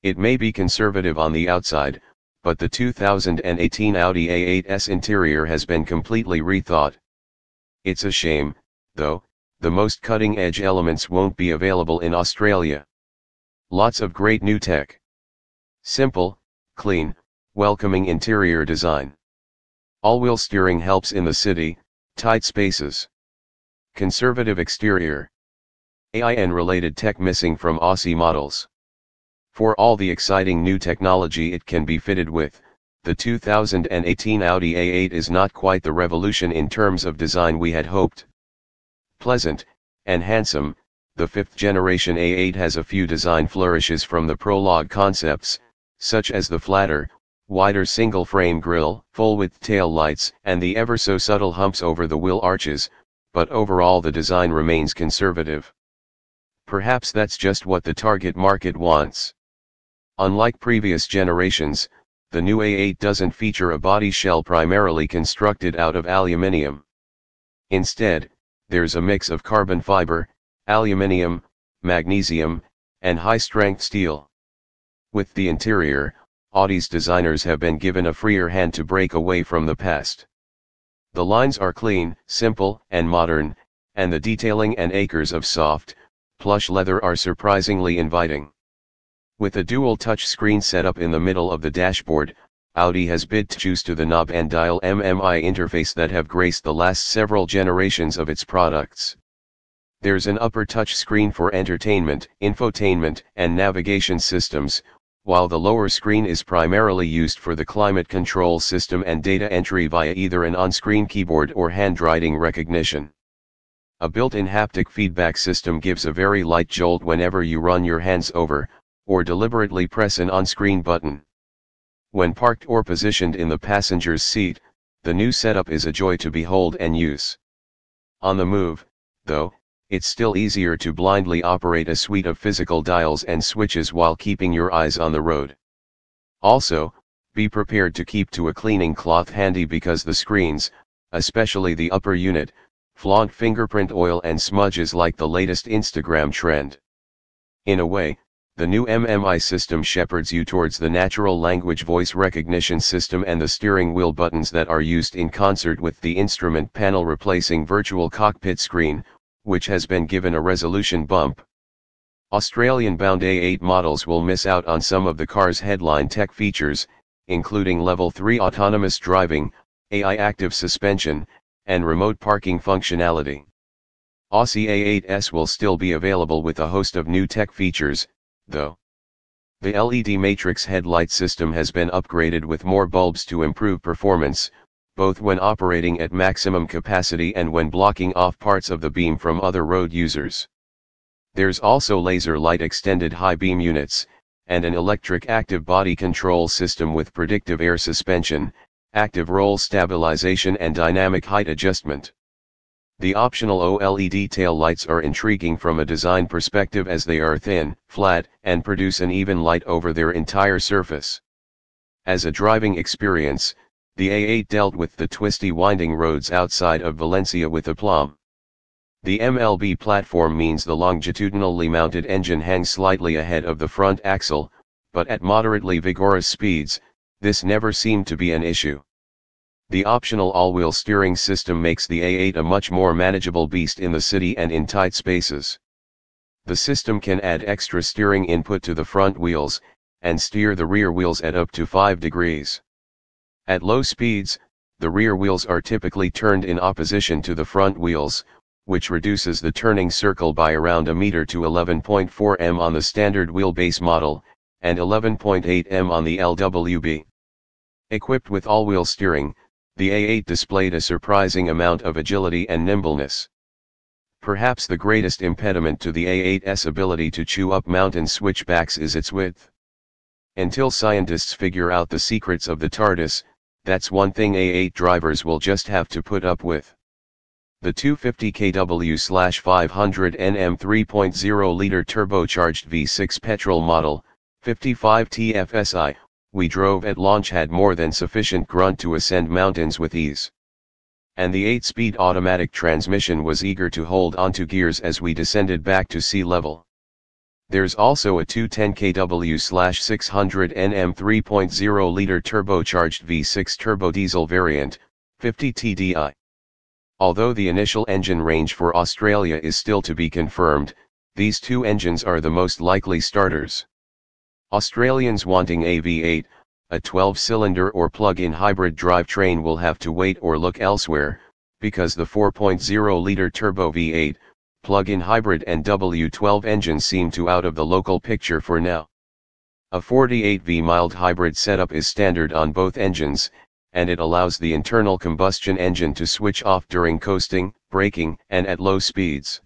It may be conservative on the outside, but the 2018 Audi A8's interior has been completely rethought. It's a shame, though, the most cutting-edge elements won't be available in Australia. Lots of great new tech. Simple, clean, welcoming interior design. All-wheel steering helps in the city, tight spaces. Conservative exterior. AI and related tech missing from Aussie models. For all the exciting new technology it can be fitted with, the 2018 Audi A8 is not quite the revolution in terms of design we had hoped. Pleasant, and handsome, the 5th generation A8 has a few design flourishes from the prologue concepts, such as the flatter, wider single-frame grille, full-width tail lights, and the ever-so-subtle humps over the wheel arches, but overall the design remains conservative. Perhaps that's just what the target market wants. Unlike previous generations, the new A8 doesn't feature a body shell primarily constructed out of aluminium. Instead, there's a mix of carbon fiber, aluminium, magnesium, and high-strength steel. With the interior, Audi's designers have been given a freer hand to break away from the past. The lines are clean, simple, and modern, and the detailing and acres of soft, plush leather are surprisingly inviting. With a dual touchscreen setup in the middle of the dashboard, Audi has bid to choose to the knob and dial MMI interface that have graced the last several generations of its products. There's an upper touchscreen for entertainment, infotainment, and navigation systems, while the lower screen is primarily used for the climate control system and data entry via either an on-screen keyboard or handwriting recognition. A built-in haptic feedback system gives a very light jolt whenever you run your hands over, or deliberately press an on-screen button. When parked or positioned in the passenger's seat, the new setup is a joy to behold and use. On the move, though, it's still easier to blindly operate a suite of physical dials and switches while keeping your eyes on the road. Also, be prepared to keep to a cleaning cloth handy because the screens, especially the upper unit, flaunt fingerprint oil and smudges like the latest Instagram trend. In a way, the new MMI system shepherds you towards the natural language voice recognition system and the steering wheel buttons that are used in concert with the instrument panel, replacing virtual cockpit screen, which has been given a resolution bump. Australian-bound A8 models will miss out on some of the car's headline tech features, including Level 3 autonomous driving, AI active suspension, and remote parking functionality. Aussie A8s will still be available with a host of new tech features, though. The LED matrix headlight system has been upgraded with more bulbs to improve performance, both when operating at maximum capacity and when blocking off parts of the beam from other road users. There's also laser light extended high beam units, and an electric active body control system with predictive air suspension, active roll stabilization and dynamic height adjustment. The optional OLED tail lights are intriguing from a design perspective as they are thin, flat, and produce an even light over their entire surface. As a driving experience, the A8 dealt with the twisty winding roads outside of Valencia with aplomb. The MLB platform means the longitudinally mounted engine hangs slightly ahead of the front axle, but at moderately vigorous speeds, this never seemed to be an issue. The optional all-wheel steering system makes the A8 a much more manageable beast in the city and in tight spaces. The system can add extra steering input to the front wheels, and steer the rear wheels at up to 5 degrees. At low speeds, the rear wheels are typically turned in opposition to the front wheels, which reduces the turning circle by around a meter to 11.4 m on the standard wheelbase model, and 11.8 m on the LWB. Equipped with all-wheel steering, the A8 displayed a surprising amount of agility and nimbleness. Perhaps the greatest impediment to the A8's ability to chew up mountain switchbacks is its width. Until scientists figure out the secrets of the TARDIS, that's one thing A8 drivers will just have to put up with. The 250 kW/500 Nm 3.0-liter turbocharged V6 petrol model, 55 TFSI, we drove at launch had more than sufficient grunt to ascend mountains with ease. And the 8-speed automatic transmission was eager to hold onto gears as we descended back to sea level. There's also a 210 kW/600 Nm 3.0-liter turbocharged V6 turbo diesel variant, 50 TDI. Although the initial engine range for Australia is still to be confirmed, these two engines are the most likely starters. Australians wanting a V8, a 12-cylinder or plug-in hybrid drivetrain will have to wait or look elsewhere, because the 4.0-liter turbo V8, plug-in hybrid and W12 engines seem to out of the local picture for now. A 48V mild hybrid setup is standard on both engines, and it allows the internal combustion engine to switch off during coasting, braking, and at low speeds.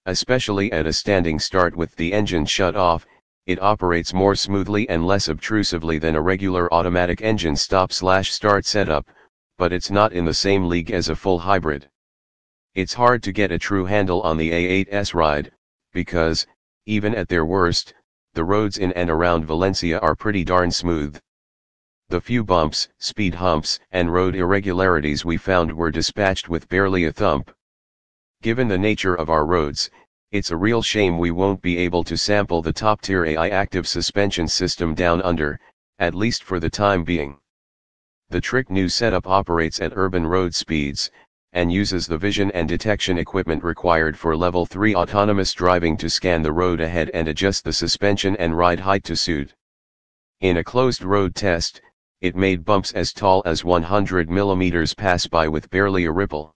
Especially at a standing start with the engine shut off, it operates more smoothly and less obtrusively than a regular automatic engine stop/start setup, but it's not in the same league as a full hybrid. It's hard to get a true handle on the A8's ride, because, even at their worst, the roads in and around Valencia are pretty darn smooth. The few bumps, speed humps, and road irregularities we found were dispatched with barely a thump. Given the nature of our roads, it's a real shame we won't be able to sample the top-tier AI active suspension system down under, at least for the time being. The trick new setup operates at urban road speeds, and uses the vision and detection equipment required for Level 3 autonomous driving to scan the road ahead and adjust the suspension and ride height to suit. In a closed road test, it made bumps as tall as 100 mm pass by with barely a ripple.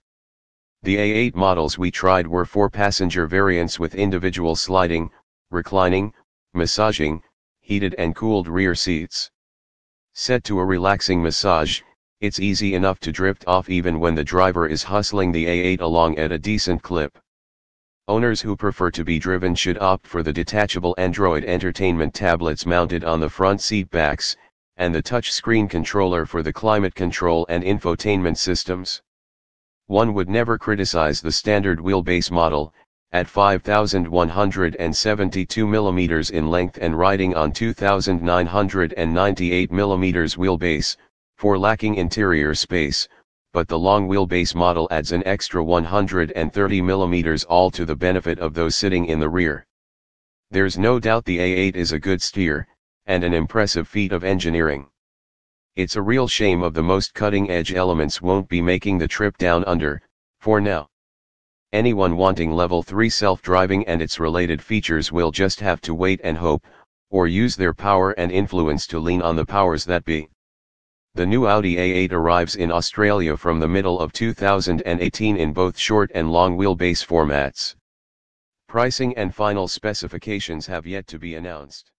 The A8 models we tried were 4-passenger variants with individual sliding, reclining, massaging, heated and cooled rear seats. Set to a relaxing massage, it's easy enough to drift off even when the driver is hustling the A8 along at a decent clip. Owners who prefer to be driven should opt for the detachable Android entertainment tablets mounted on the front seat backs, and the touch-screen controller for the climate control and infotainment systems. One would never criticize the standard wheelbase model, at 5,172 mm in length and riding on 2,998 mm wheelbase, for lacking interior space, but the long wheelbase model adds an extra 130 mm all to the benefit of those sitting in the rear. There's no doubt the A8 is a good steer, and an impressive feat of engineering. It's a real shame of the most cutting-edge elements won't be making the trip down under, for now. Anyone wanting Level 3 self-driving and its related features will just have to wait and hope, or use their power and influence to lean on the powers that be. The new Audi A8 arrives in Australia from the middle of 2018 in both short and long wheelbase formats. Pricing and final specifications have yet to be announced.